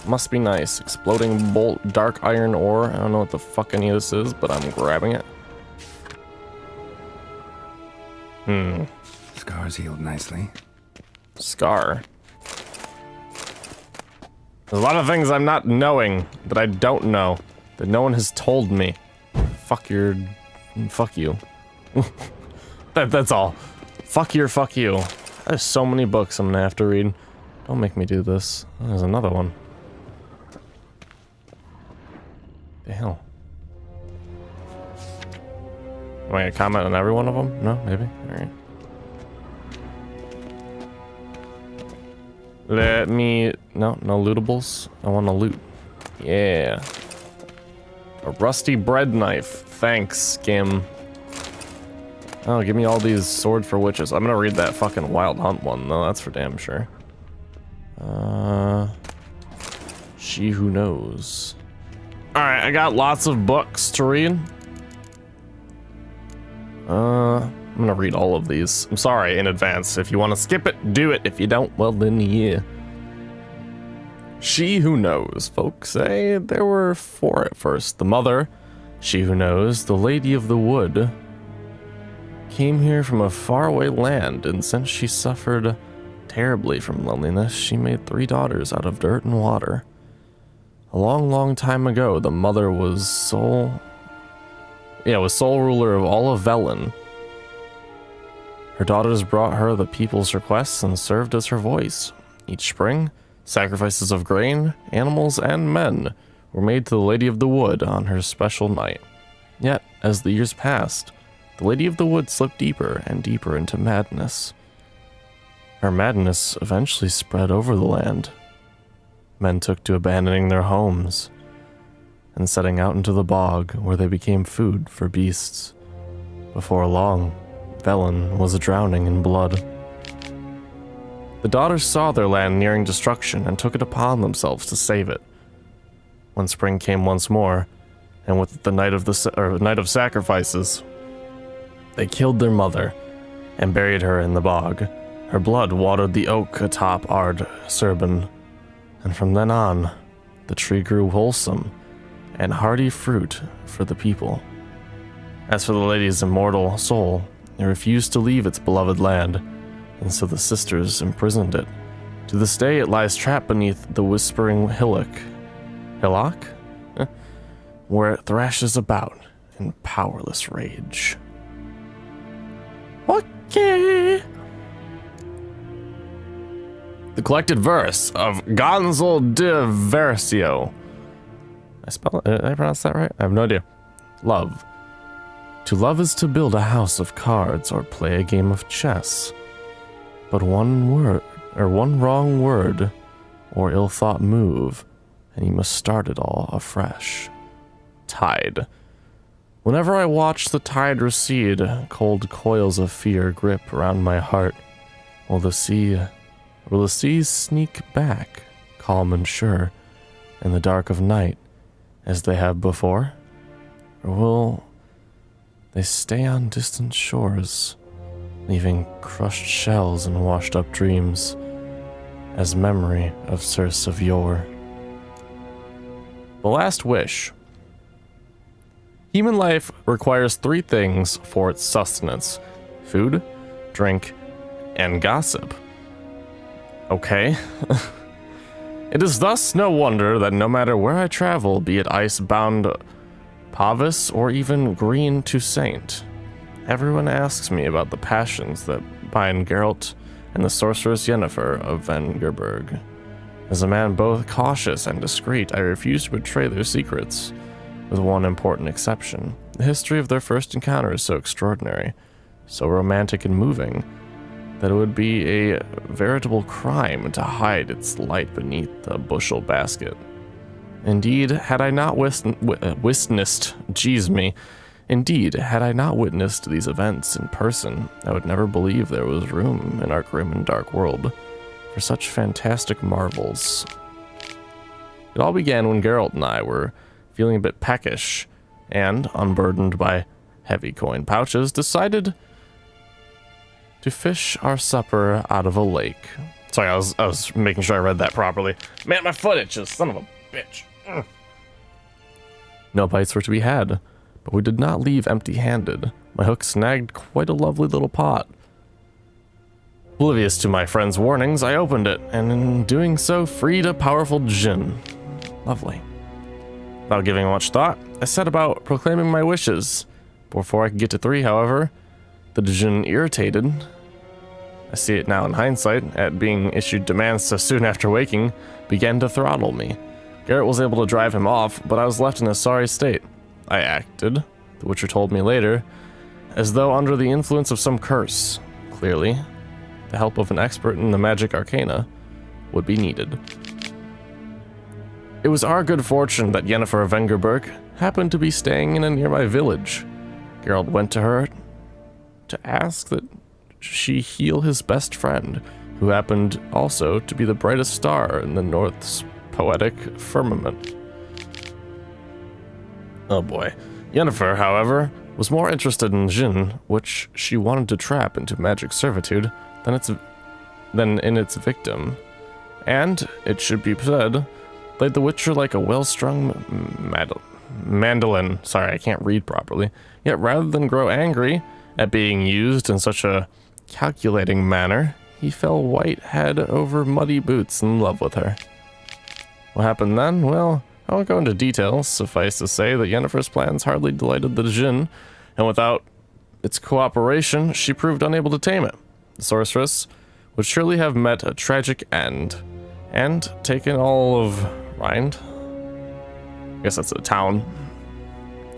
Must be nice. Exploding bolt, dark iron ore. I don't know what the fuck any of this is, but I'm grabbing it. Scar's healed nicely. Scar. There's a lot of things I'm not knowing that I don't know, that no one has told me. Fuck you. That's all. Fuck you. There's so many books I'm gonna have to read. Don't make me do this. Oh, there's another one. The hell? Am I gonna comment on every one of them? No, maybe. Alright. Let me... No lootables. I want to loot. Yeah. A rusty bread knife. Thanks, Skim. Oh, give me all these sword for witches. I'm gonna read that fucking Wild Hunt one, though. That's for damn sure. She Who Knows. Alright, I got lots of books to read. I'm gonna read all of these. I'm sorry in advance. If you want to skip it, do it. If you don't, well then yeah. She Who Knows, folks. There were 4 at first. The mother, She Who Knows, the Lady of the Wood, came here from a faraway land, and since she suffered terribly from loneliness, she made 3 daughters out of dirt and water. A long time ago, the mother was sole ruler of all of Velen. Her daughters brought her the people's requests and served as her voice. Each spring, sacrifices of grain, animals, and men were made to the Lady of the Wood on her special night. Yet, as the years passed, the Lady of the Wood slipped deeper and deeper into madness. Her madness eventually spread over the land. Men took to abandoning their homes and setting out into the bog, where they became food for beasts. Before long, Velen was drowning in blood. The daughters saw their land nearing destruction and took it upon themselves to save it. When spring came once more, and with the night of sacrifices, they killed their mother and buried her in the bog. Her blood watered the oak atop Ard Serban, and from then on, the tree grew wholesome and hearty fruit for the people. As for the lady's immortal soul, it refused to leave its beloved land, and so the sisters imprisoned it. To this day, it lies trapped beneath the whispering hillock, where it thrashes about in powerless rage. Okay. The collected verse of Gonzalo de Versio. Did I pronounce that right? I have no idea. Love. To love is to build a house of cards or play a game of chess. But one wrong word or ill-thought move, and you must start it all afresh. Tide. Whenever I watch the tide recede, cold coils of fear grip around my heart. Will the seas sneak back, calm and sure, in the dark of night, as they have before? Or will they stay on distant shores, leaving crushed shells and washed up dreams, as memory of Circe of yore? The Last Wish. Human life requires 3 things for its sustenance: food, drink, and gossip. Okay. It is thus no wonder that no matter where I travel, be it ice-bound Pavis or even green Toussaint, everyone asks me about the passions that bind Geralt and the sorceress Yennefer of Vengerberg. As a man both cautious and discreet, I refuse to betray their secrets, with one important exception. The history of their first encounter is so extraordinary, so romantic and moving, that it would be a veritable crime to hide its light beneath a bushel basket. Indeed, had I not witnessed these events in person, I would never believe there was room in our grim and dark world for such fantastic marvels. It all began when Geralt and I were feeling a bit peckish, and, unburdened by heavy coin pouches, decided to fish our supper out of a lake. Sorry, I was making sure I read that properly. Man, my foot itches, son of a bitch. Ugh. No bites were to be had, but we did not leave empty-handed. My hook snagged quite a lovely little pot. Oblivious to my friend's warnings, I opened it, and in doing so, freed a powerful djinn. Lovely. Without giving much thought, I set about proclaiming my wishes. Before I could get to 3, however, the djinn, irritated, I see it now in hindsight, at being issued demands so soon after waking, began to throttle me. Garrett was able to drive him off, but I was left in a sorry state. I acted, the Witcher told me later, as though under the influence of some curse. Clearly, the help of an expert in the magic arcana would be needed. It was our good fortune that Yennefer of Vengerberg happened to be staying in a nearby village. Geralt went to her to ask that she heal his best friend, who happened also to be the brightest star in the North's poetic firmament. Oh boy. Yennefer, however, was more interested in Jinn, which she wanted to trap into magic servitude, than in its victim. And, it should be said, played the Witcher like a well-strung mandolin. Sorry, I can't read properly. Yet rather than grow angry at being used in such a calculating manner, he fell white head over muddy boots in love with her. What happened then? Well, I won't go into details. Suffice to say that Yennefer's plans hardly delighted the djinn, and without its cooperation, she proved unable to tame it. The sorceress would surely have met a tragic end, and taken all of Rind, I guess that's a town,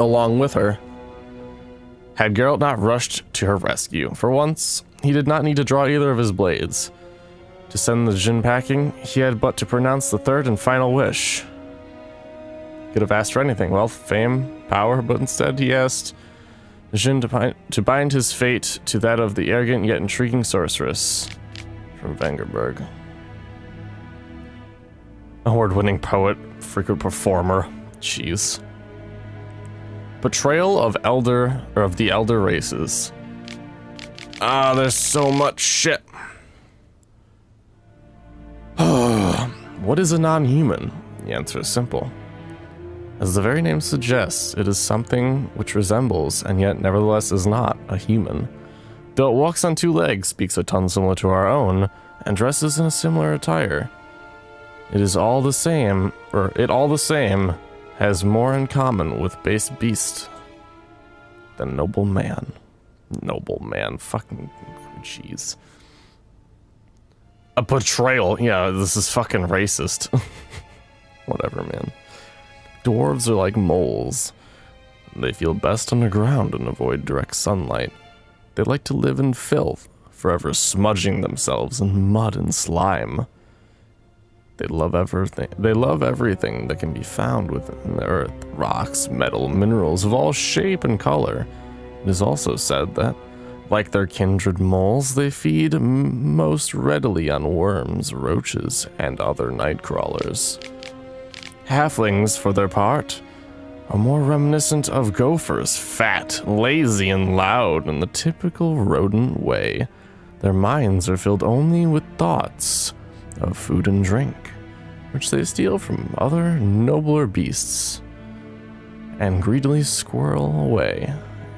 along with her. Had Geralt not rushed to her rescue, for once, he did not need to draw either of his blades. To send the djinn packing, he had but to pronounce the third and final wish. Could have asked for anything, wealth, fame, power, but instead he asked the djinn to bind his fate to that of the arrogant yet intriguing sorceress from Vengerberg. Award-winning poet, frequent performer, jeez. Betrayal of the elder races. Ah, there's so much shit. What is a non-human? The answer is simple. As the very name suggests, it is something which resembles, and yet nevertheless is not, a human. Though it walks on 2 legs, speaks a tongue similar to our own, and dresses in a similar attire. It all the same has more in common with base beast than noble man. Noble man, fucking jeez. A betrayal, yeah, this is fucking racist. Whatever, man. Dwarves are like moles. They feel best underground and avoid direct sunlight. They like to live in filth, forever smudging themselves in mud and slime. They love everything that can be found within the earth. Rocks, metal, minerals of all shape and color. It is also said that, like their kindred moles, they feed most readily on worms, roaches, and other night crawlers. Halflings, for their part, are more reminiscent of gophers, fat, lazy, and loud in the typical rodent way. Their minds are filled only with thoughts of food and drink, which they steal from other nobler beasts, and greedily squirrel away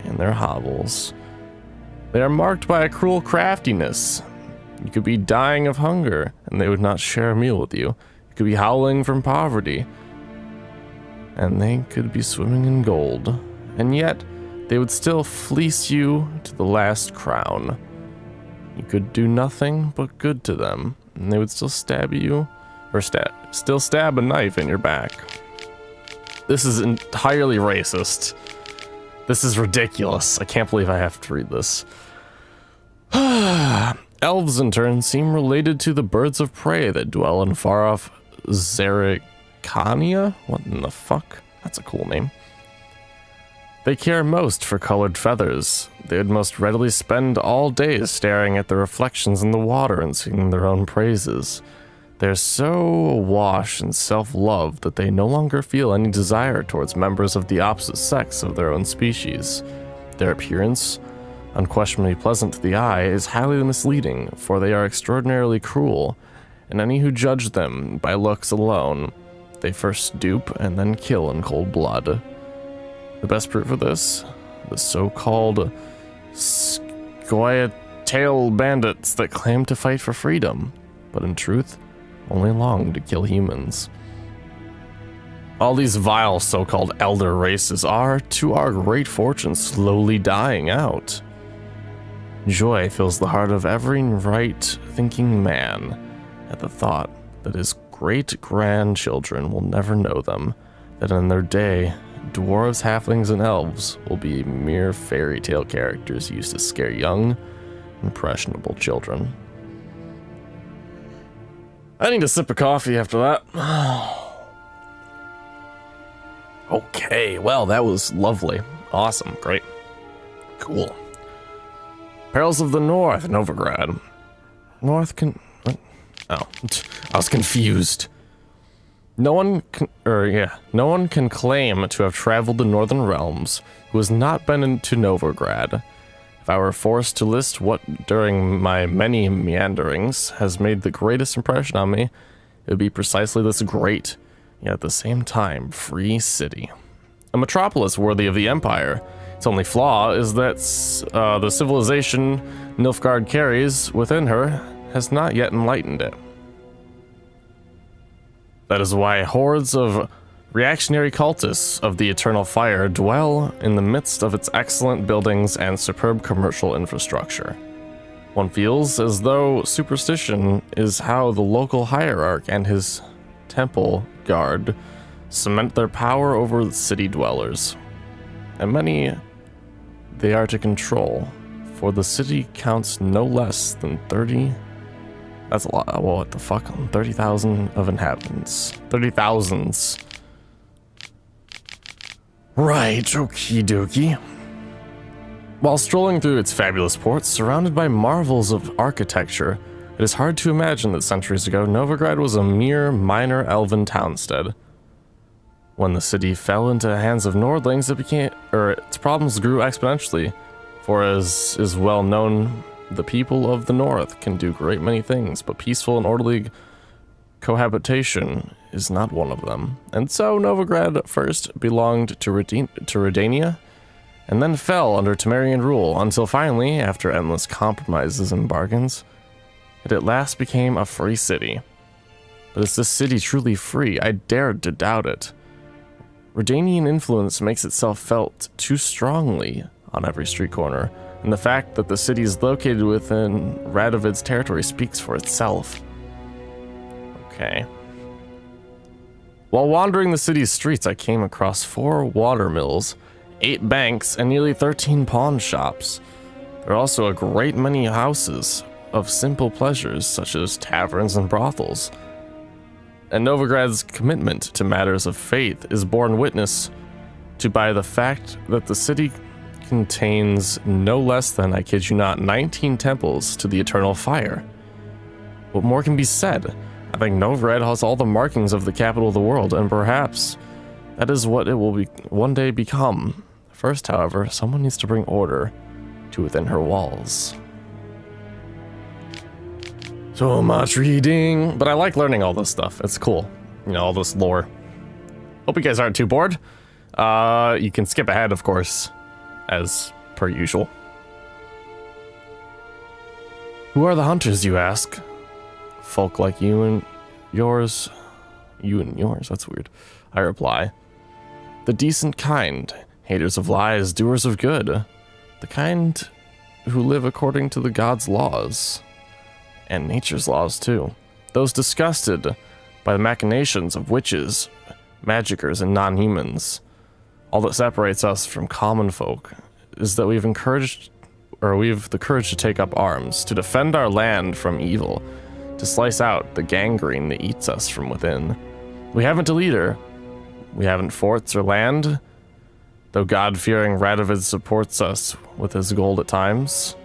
in their hovels. They are marked by a cruel craftiness. You could be dying of hunger, and they would not share a meal with you. You could be howling from poverty, and they could be swimming in gold, and yet they would still fleece you to the last crown. You could do nothing but good to them, and they would still stab you, or still stab a knife in your back. This is entirely racist. This is ridiculous. I can't believe I have to read this. Elves, in turn, seem related to the birds of prey that dwell in far-off Zerikania? What in the fuck? That's a cool name. They care most for colored feathers. They would most readily spend all day staring at the reflections in the water and singing their own praises. They're so awash in self-love that they no longer feel any desire towards members of the opposite sex of their own species. Their appearance unquestionably pleasant to the eye, is highly misleading, for they are extraordinarily cruel, and any who judge them by looks alone, they first dupe and then kill in cold blood. The best proof of this? The so-called square-tail bandits that claim to fight for freedom, but in truth, only long to kill humans. All these vile so-called elder races are, to our great fortune, slowly dying out. Joy fills the heart of every right-thinking man at the thought that his great-grandchildren will never know them, that in their day, dwarves, halflings, and elves will be mere fairy tale characters used to scare young, impressionable children. I need a sip of coffee after that. Okay, well, that was lovely. Awesome, great. Cool. Perils of the North, Novigrad. Oh, I was confused. No one can claim to have traveled the Northern Realms who has not been into Novigrad. If I were forced to list what, during my many meanderings, has made the greatest impression on me, it would be precisely this great, yet at the same time, free city. A metropolis worthy of the Empire. Its only flaw is that the civilization Nilfgaard carries within her has not yet enlightened it. That is why hordes of reactionary cultists of the Eternal Fire dwell in the midst of its excellent buildings and superb commercial infrastructure. One feels as though superstition is how the local hierarch and his temple guard cement their power over the city dwellers. And many they are to control, for the city counts no less than 30. That's a lot. Well, what the fuck? 30,000 of inhabitants. 30,000s. Right, okie dokie. While strolling through its fabulous ports, surrounded by marvels of architecture, it is hard to imagine that centuries ago, Novigrad was a mere minor elven townstead. When the city fell into the hands of Nordlings, its problems grew exponentially, for as is well known, the people of the North can do a great many things, but peaceful and orderly cohabitation is not one of them. And so Novigrad first belonged to Redania, and then fell under Temerian rule, until finally, after endless compromises and bargains, it at last became a free city. But is this city truly free? I dared to doubt it. Redanian influence makes itself felt too strongly on every street corner, and the fact that the city is located within Radovid's territory speaks for itself. Okay. While wandering the city's streets, I came across 4 water mills, 8 banks, and nearly 13 pawn shops. There are also a great many houses of simple pleasures, such as taverns and brothels. And Novigrad's commitment to matters of faith is borne witness to by the fact that the city contains no less than, I kid you not, 19 temples to the Eternal Fire. What more can be said? I think Novigrad has all the markings of the capital of the world, and perhaps that is what it will one day become. First, however, someone needs to bring order to within her walls. So much reading, but I like learning all this stuff. It's cool, you know, all this lore. Hope you guys aren't too bored. You can skip ahead, of course, as per usual. Who are the hunters, you ask? Folk like you and yours. You and yours, that's weird. I reply. The decent kind, haters of lies, doers of good. The kind who live according to the gods' laws. And nature's laws, too. Those disgusted by the machinations of witches, magicers, and non-humans. All that separates us from common folk is that we've the courage to take up arms, to defend our land from evil, to slice out the gangrene that eats us from within. We haven't a leader. We haven't forts or land, though God-fearing Radovid supports us with his gold at times.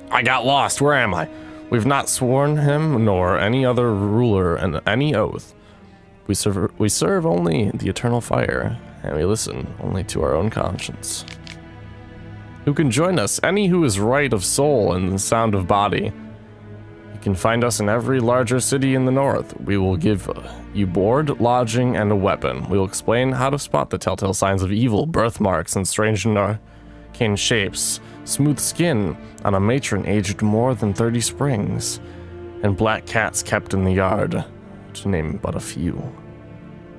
I got lost. Where am I? We've not sworn him nor any other ruler and any oath. We serve only the Eternal Fire and we listen only to our own conscience. Who can join us? Any who is right of soul and sound of body. You can find us in every larger city in the north. We will give you board, lodging, and a weapon. We will explain how to spot the telltale signs of evil, birthmarks, and strange and arcane shapes, smooth skin on a matron aged more than 30 springs, and black cats kept in the yard, to name but a few.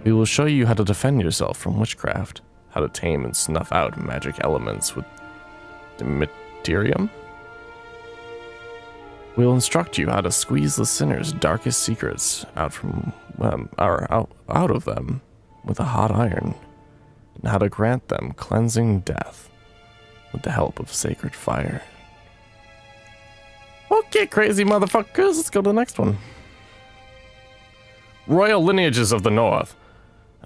We will show you how to defend yourself from witchcraft, how to tame and snuff out magic elements with Materium. We'll instruct you how to squeeze the sinner's darkest secrets out of them with a hot iron, and how to grant them cleansing death with the help of sacred fire. Okay, crazy motherfuckers, let's go to the next one. Royal lineages of the North.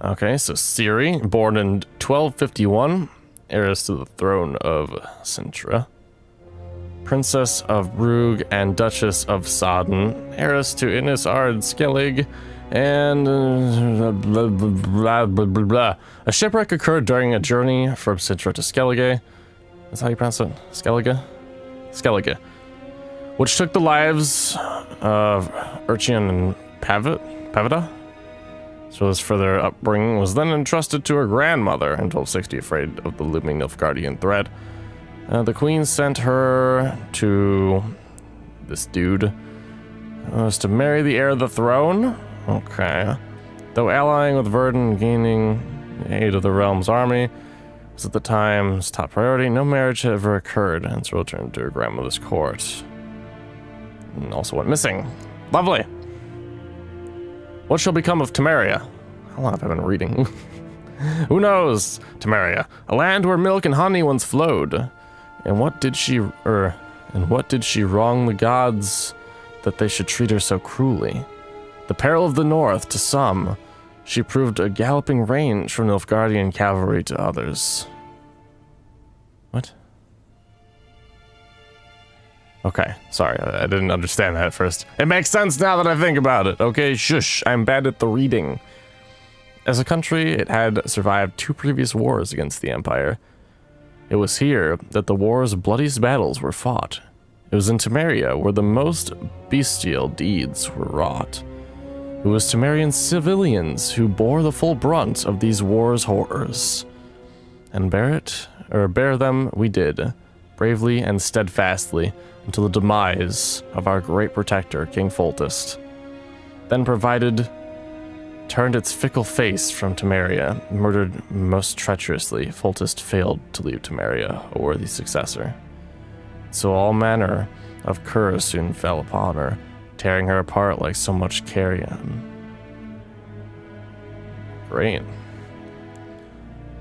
Okay, so Ciri, born in 1251, heiress to the throne of Sintra. Princess of Brugge and Duchess of Sodden, heiress to Innis Ard Skellig, and blah, blah, blah, blah, blah. A shipwreck occurred during a journey from Sintra to Skellige. That's how you pronounce it? Skellige? Skellige. Which took the lives of Urchian and Pavida. So this further upbringing was then entrusted to her grandmother in 1260, afraid of the looming Nilfgaardian threat. The queen sent her to this dude. Was to marry the heir of the throne. Okay. Though allying with Verdun and gaining the aid of the realm's army was at the time's top priority, no marriage had ever occurred, and so returned to her grandmother's court. And also went missing. Lovely. What shall become of Temeria? How long have I been reading? Who knows? Temeria, a land where milk and honey once flowed. And what did she wrong the gods that they should treat her so cruelly? The peril of the north to some, she proved a galloping range from Nilfgaardian cavalry to others. What? Okay, sorry, I didn't understand that at first. It makes sense now that I think about it. Okay, shush, I'm bad at the reading. As a country, it had survived 2 previous wars against the Empire. It was here that the war's bloodiest battles were fought. It was in Temeria where the most bestial deeds were wrought. It was Temerian civilians who bore the full brunt of these wars' horrors. And bear them we did, bravely and steadfastly, until the demise of our great protector, King Foltest. Then turned its fickle face from Temeria, murdered most treacherously, Foltest failed to leave Temeria a worthy successor. So all manner of curse soon fell upon her, tearing her apart like so much carrion. Great.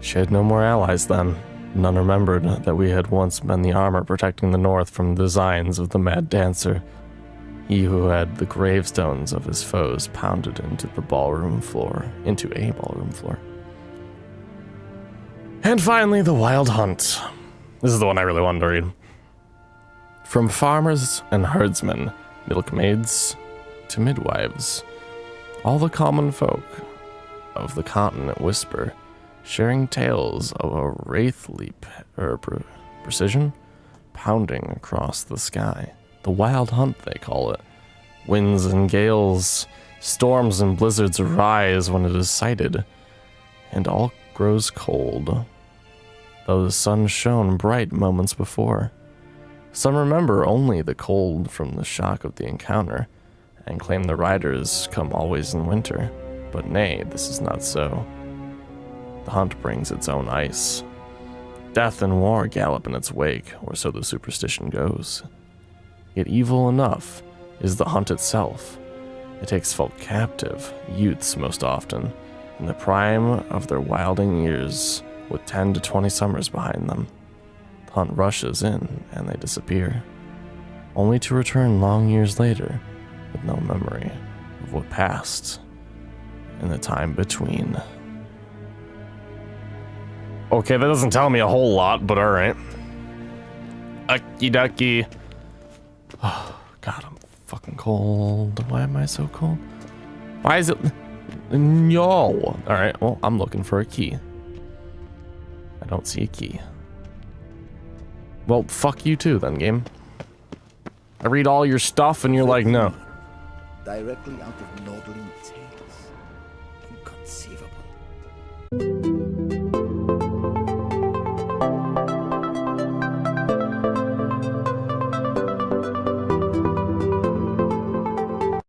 She had no more allies then. None remembered that we had once been the armor protecting the north from the designs of the mad dancer. He who had the gravestones of his foes pounded into a ballroom floor. And finally, the Wild Hunt. This is the one I really wanted to read. From farmers and herdsmen, milkmaids to midwives, all the common folk of the continent whisper, sharing tales of a wraithly precision pounding across the sky. The Wild Hunt, they call it. Winds and gales, storms and blizzards arise when it is sighted, and all grows cold, though the sun shone bright moments before. Some remember only the cold from the shock of the encounter, and claim the riders come always in winter. But nay, this is not so. The hunt brings its own ice. Death and war gallop in its wake, or so the superstition goes. Yet evil enough is the hunt itself. It takes folk captive, youths most often, in the prime of their wilding years, with 10 to 20 summers behind them. The hunt rushes in, and they disappear, only to return long years later with no memory of what passed in the time between. Okay, that doesn't tell me a whole lot, but alright. Okie dokie. Oh, God, I'm fucking cold. Why am I so cold? Why is it... No. Alright, well, I'm looking for a key. don't see a key. Well, fuck you too then, game. I read all your stuff and you're like, no. Directly out of Nordling tales. Inconceivable.